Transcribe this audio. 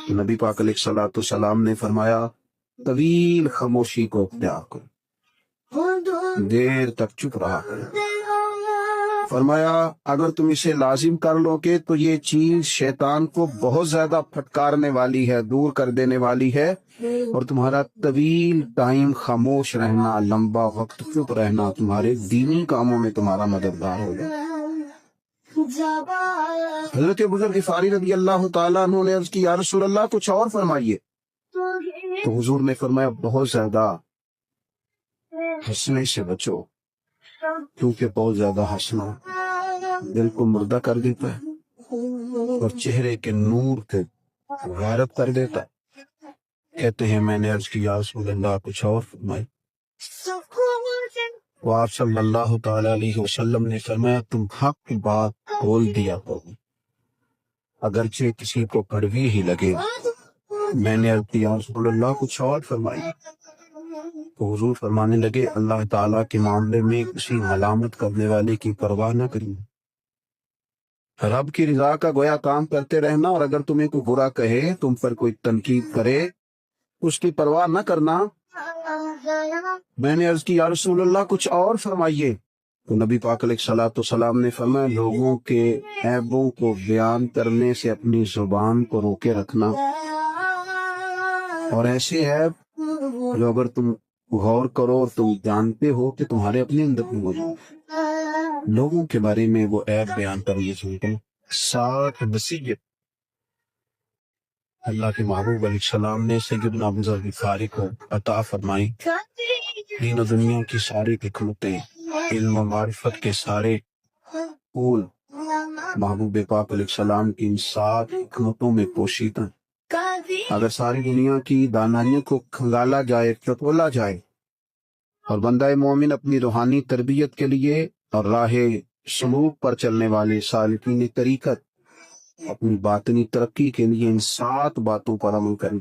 تو نبی پاک علیہ الصلوۃ والسلام نے فرمایا طویل خاموشی کو اختیار کرو، دیر تک چپ رہا کرو۔ فرمایا اگر تم اسے لازم کر لو گے تو یہ چیز شیطان کو بہت زیادہ پھٹکارنے والی ہے، دور کر دینے والی ہے، اور تمہارا طویل ٹائم خاموش رہنا، لمبا وقت چپ رہنا تمہارے دینی کاموں میں تمہارا مددگار ہوگا۔ حضرت ابو ذر غفاری رضی اللہ تعالیٰ عنہ نے عرض کی یا رسول اللہ کچھ اور فرمائیے، تو حضور نے فرمایا بہت زیادہ ہنسنے سے بچو، کیونکہ بہت زیادہ ہنسنا دل کو مردہ کر دیتا ہے اور چہرے کے نور کو غائب کر دیتا ہے۔ کہتے ہیں میں نے عرض کی یا رسول اللہ کچھ اور فرمائی، وہ آپ صلی اللہ تعالی علیہ وسلم نے فرمایا تم حق کی بات بول دیا کرو اگرچہ کسی کو کڑوی ہی لگے۔ میں نے عرض کی یا رسول اللہ کچھ اور فرمائی، تو حضور فرمانے لگے اللہ تعالیٰ کے معاملے میں کسی ملامت کرنے والے کی پرواہ نہ کریں، رب کی رضا کا گویا کام کرتے رہنا، اور اگر تمہیں کوئی برا کہے، تم پر کوئی تنقید کرے، اس کی پرواہ نہ کرنا۔ میں نے عرض کی یا رسول اللہ کچھ اور فرمائیے، تو نبی پاک علیہ الصلوۃ والسلام نے فرمایا لوگوں کے عیبوں کو بیان کرنے سے اپنی زبان کو روکے رکھنا، اور ایسے عیب جو اگر تم غور کرو اور تم جانتے ہو کہ تمہارے اپنے اندر بھی موجود، لوگوں کے بارے میں وہ عیب بیان کرنے سے ساتھ وصیت اللہ کے محبوب علیہ السلام نے سیدنا ابو ذر غفاری کو عطا فرمائی۔ دین و دنیا کی ساری حکمتیں، علم و معرفت کے سارے پھول محبوب پاک علیہ السلام کی ان 7 حکمتوں میں پوشیدہ۔ اگر ساری دنیا کی دانائیوں کو کھنگالا جائے، ٹٹولا جائے، اور بندہ مومن اپنی روحانی تربیت کے لیے اور راہ سلوک پر چلنے والے سالکین طریقت اپنی باطنی ترقی کے لیے ان 7 باتوں پر عمل کریں